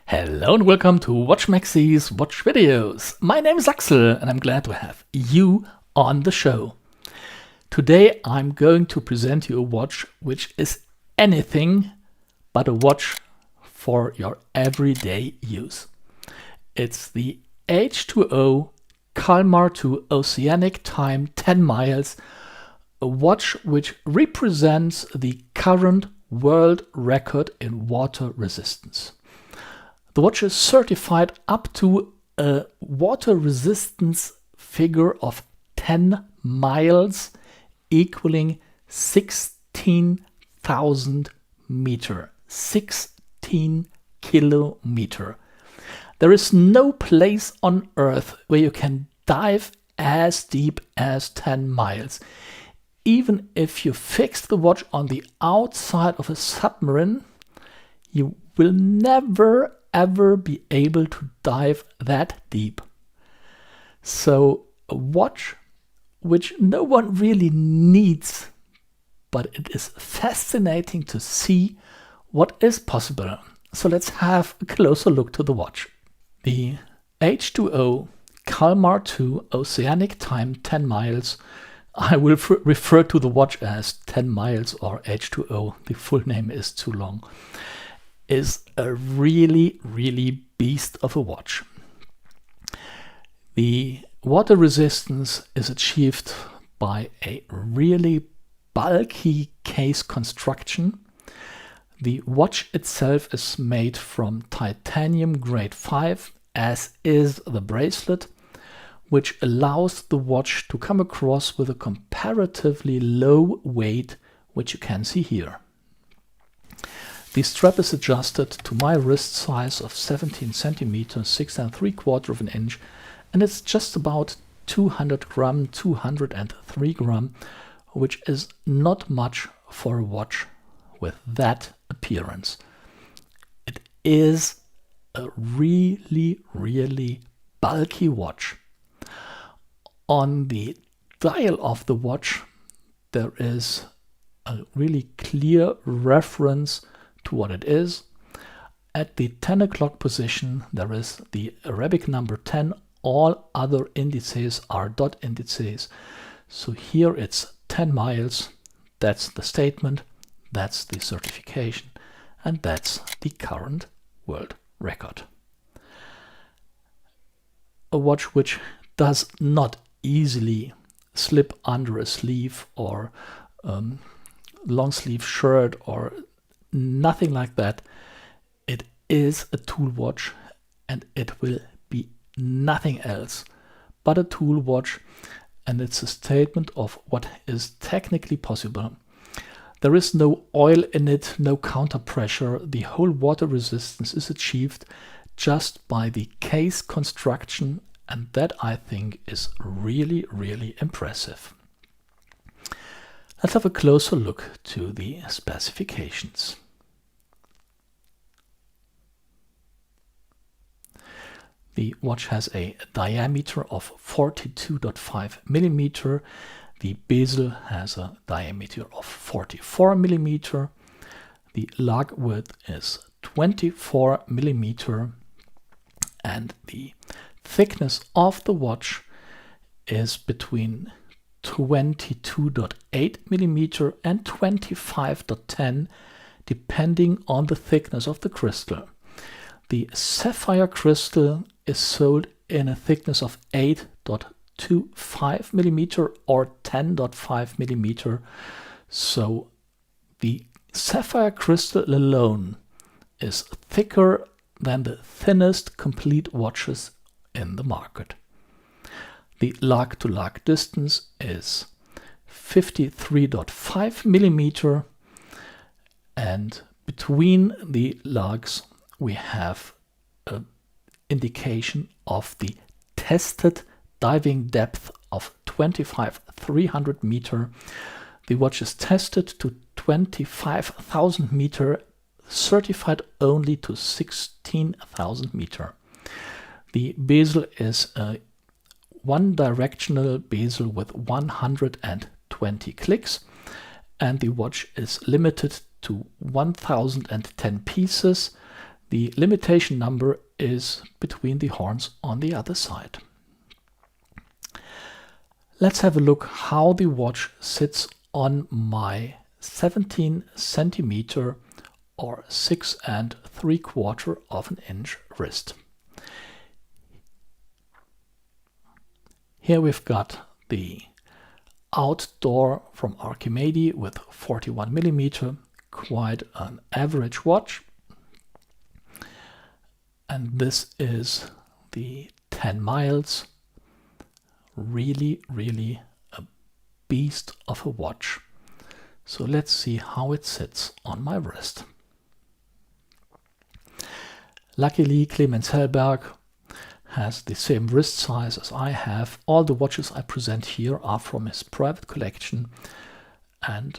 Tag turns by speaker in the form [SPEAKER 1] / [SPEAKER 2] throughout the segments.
[SPEAKER 1] Hello and welcome to Watch Maxie's Watch Videos. My name is Axel and I'm glad to have you on the show. Today I'm going to present you a watch which is anything but a watch for your everyday use. It's the H20 Kalmar to Oceanictime 10 miles, a watch which represents the current world record in water resistance. The watch is certified up to a water resistance figure of 10 miles, equaling 16,000 meters, 16 kilometers. There is no place on Earth where you can dive as deep as 10 miles. Even if you fix the watch on the outside of a submarine, you will never ever be able to dive that deep. So a watch which no one really needs, but it is fascinating to see what is possible. So let's have a closer look to the watch. The H20 Kalmar to Oceanictime 10 miles. I will refer to the watch as 10 miles or H20. The full name is too long. Is a really beast of a watch. The water resistance is achieved by a really bulky case construction. The watch itself is made from titanium grade 5, as is the bracelet, which allows the watch to come across with a comparatively low weight, which you can see here. The strap is adjusted to my wrist size of 17 centimeters, 6 3/4 of an inch, and it's just about 200 gram, 203 gram, which is not much for a watch with that appearance. It is a really bulky watch. On the dial of the watch, there is a really clear reference to what it is. At the 10 o'clock position, there is the Arabic number 10. All other indices are dot indices. So here it's 10 miles. That's the statement. That's the certification. And that's the current world record. A watch which does not easily slip under a sleeve or long sleeve shirt or nothing like that. It is a tool watch and it will be nothing else but a tool watch, and it's a statement of what is technically possible. There is no oil in it, no counter pressure. The whole water resistance is achieved just by the case construction, and that I think is really impressive. Let's have a closer look to the specifications. The watch has a diameter of 42.5 millimeter. The bezel has a diameter of 44 millimeter. The lug width is 24 millimeter, and the thickness of the watch is between 22.8 millimeter and 25.10, depending on the thickness of the crystal. The sapphire crystal is sold in a thickness of 8.25 millimeter or 10.5 millimeter. So the sapphire crystal alone is thicker than the thinnest complete watches in the market. The lug to lug distance is 53.5 millimeter, and between the lugs we have a indication of the tested diving depth of 25,300 meter. The watch is tested to 25,000 meter, certified only to 16,000 meter. The bezel is a one-directional bezel with 120 clicks, and the watch is limited to 1010 pieces. The limitation number is between the horns on the other side. Let's have a look how the watch sits on my 17 centimeter or 6 3/4 of an inch wrist. Here we've got the outdoor from Archimede with 41 millimeter, quite an average watch. And this is the 10 miles, really a beast of a watch. So let's see how it sits on my wrist. Luckily, Clemens Hellberg has the same wrist size as I have. All the watches I present here are from his private collection, and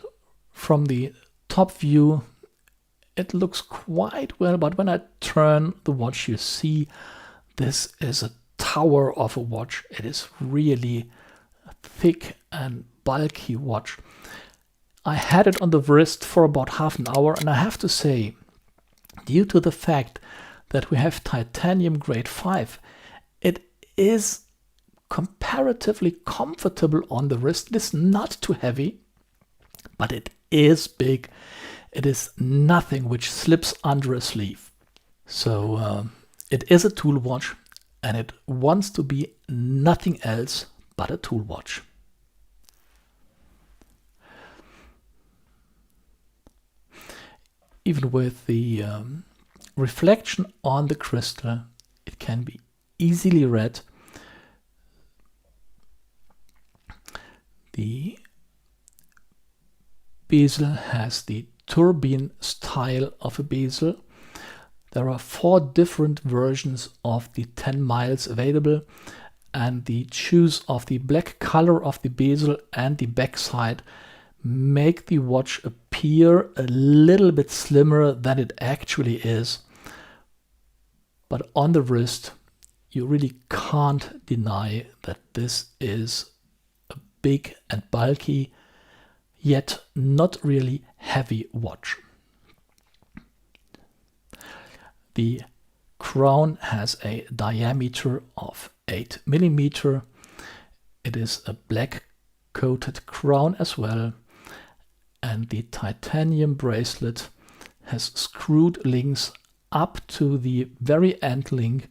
[SPEAKER 1] from the top view it looks quite well, but when I turn the watch you see this is a tower of a watch. It is really a thick and bulky watch. I had it on the wrist for about half an hour, and I have to say, due to the fact that we have titanium grade 5, it is comparatively comfortable on the wrist. It is not too heavy, but it is big. It is nothing which slips under a sleeve. So it is a tool watch, and it wants to be nothing else but a tool watch. Even with the reflection on the crystal, it can be easily read. The bezel has the turbine style of a bezel. There are 4 different versions of the 10 miles available, and the choice of the black color of the bezel and the backside make the watch appear a little bit slimmer than it actually is. But on the wrist, you really can't deny that this is a big and bulky, yet not really heavy watch. The crown has a diameter of 8 millimeter. It is a black coated crown as well, and the titanium bracelet has screwed links up to the very end link,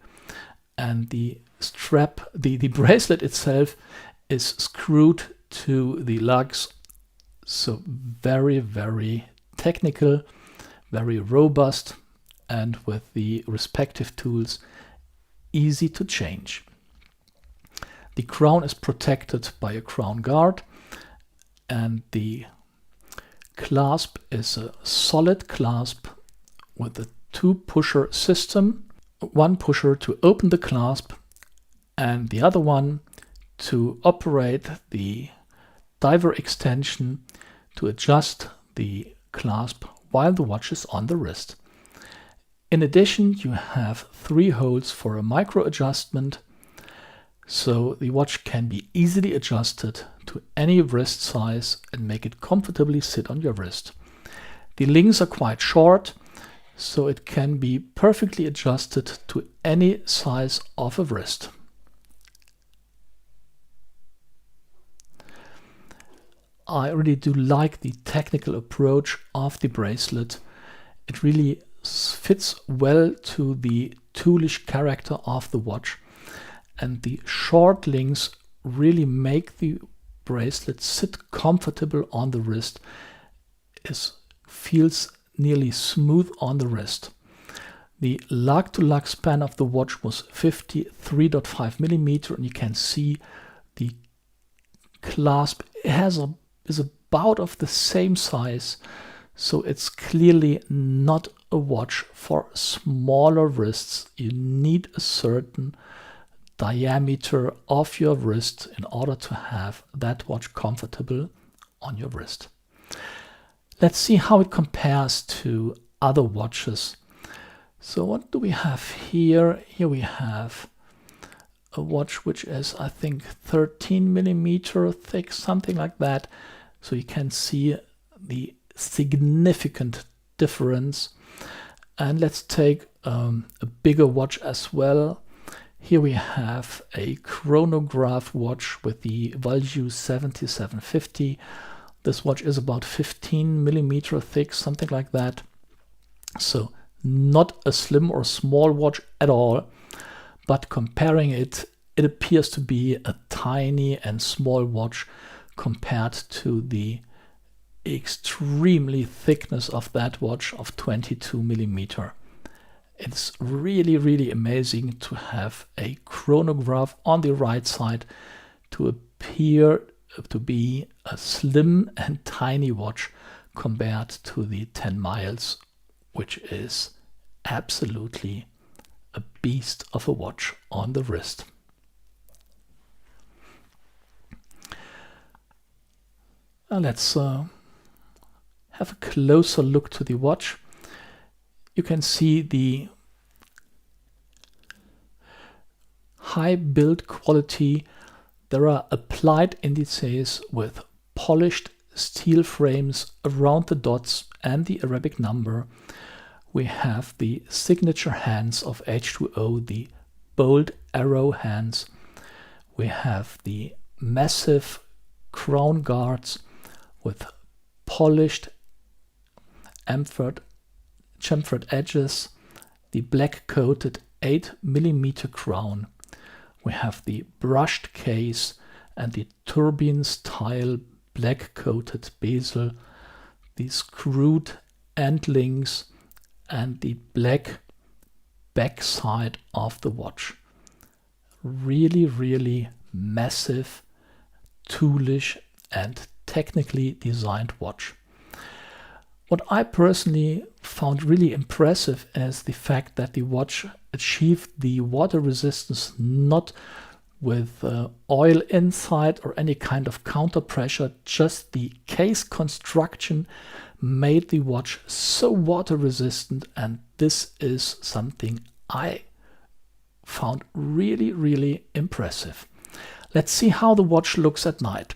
[SPEAKER 1] and the strap, the bracelet itself is screwed to the lugs. So very technical, very robust, and with the respective tools easy to change. The crown is protected by a crown guard, and the clasp is a solid clasp with a 2-pusher system. One pusher to open the clasp and the other one to operate the diver extension to adjust the clasp while the watch is on the wrist. In addition, you have 3 holes for a micro adjustment, so the watch can be easily adjusted to any wrist size and make it comfortably sit on your wrist. The links are quite short, so it can be perfectly adjusted to any size of a wrist. I really do like the technical approach of the bracelet. It really fits well to the toolish character of the watch, and the short links really make the bracelet sit comfortable on the wrist. It feels nearly smooth on the wrist. The lug-to-lug span of the watch was 53.5 millimeter, and you can see the clasp is about of the same size, So it's clearly not a watch for smaller wrists. You need a certain diameter of your wrist in order to have that watch comfortable on your wrist. Let's see how it compares to other watches. So what do we have here? Here we have a watch which is, I think, 13 millimeter thick, something like that. So you can see the significant difference. And let's take a bigger watch as well. Here we have a chronograph watch with the value 7750. This watch is about 15 millimeter thick, something like that. So not a slim or small watch at all, but comparing it, it appears to be a tiny and small watch compared to the extremely thickness of that watch of 22 millimeter. It's really, really amazing to have a chronograph on the right side to appear to be a slim and tiny watch compared to the 10 miles, which is absolutely a beast of a watch on the wrist. Let's have a closer look to the watch. You can see the high build quality. There are applied indices with polished steel frames around the dots and the Arabic number. We have the signature hands of H20, the bold arrow hands. We have the massive crown guards with polished chamfered edges, the black coated 8 millimeter crown. We have the brushed case and the turbine style black coated bezel, the screwed end links and the black backside of the watch. Really, really massive, toolish and technically designed watch. What I personally found really impressive is the fact that the watch achieved the water resistance not with oil inside or any kind of counter pressure, just the case construction made the watch so water resistant, and this is something I found really, really impressive. Let's see how the watch looks at night.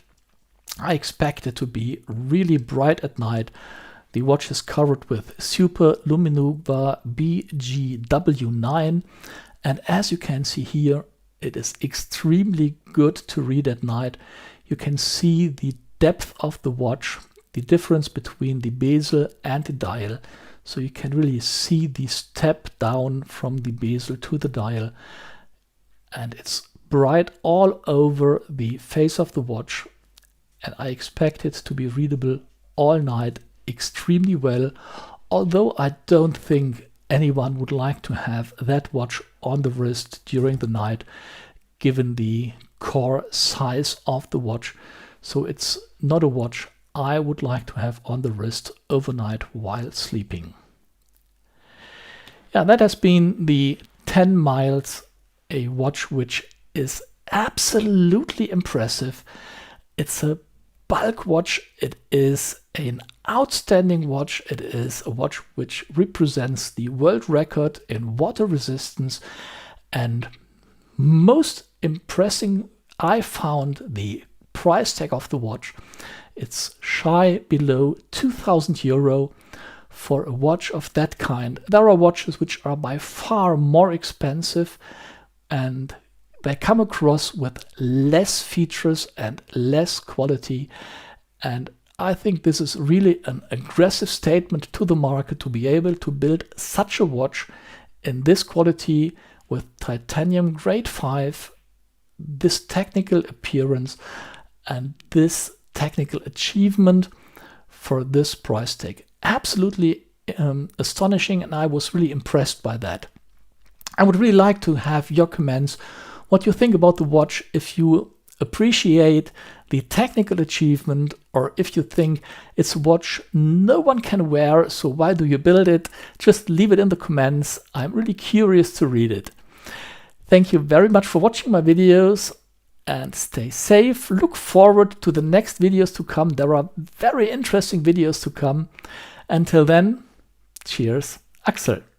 [SPEAKER 1] I expect it to be really bright at night. The watch is covered with Super Luminova BGW9, and as you can see here, it is extremely good to read at night. You can see the depth of the watch, the difference between the bezel and the dial, so you can really see the step down from the bezel to the dial, and it's bright all over the face of the watch, and I expect it to be readable all night extremely well, although I don't think anyone would like to have that watch on the wrist during the night, given the core size of the watch. So it's not a watch I would like to have on the wrist overnight while sleeping. Yeah, that has been the 10 miles, a watch which is absolutely impressive. It's a bulk watch. It is an outstanding watch. It is a watch which represents the world record in water resistance, and most impressive, I found the price tag of the watch. It's shy below 2,000 euro for a watch of that kind. There are watches which are by far more expensive, and they come across with less features and less quality, and I think this is really an aggressive statement to the market to be able to build such a watch in this quality with titanium grade 5, this technical appearance and this technical achievement for this price tag. Absolutely astonishing, and I was really impressed by that. I would really like to have your comments, what you think about the watch, if you appreciate the technical achievement or if you think it's a watch no one can wear, so why do you build it? Just leave it in the comments. I'm really curious to read it. Thank you very much for watching my videos and stay safe. Look forward to the next videos to come. There are very interesting videos to come. Until then, cheers, Axel.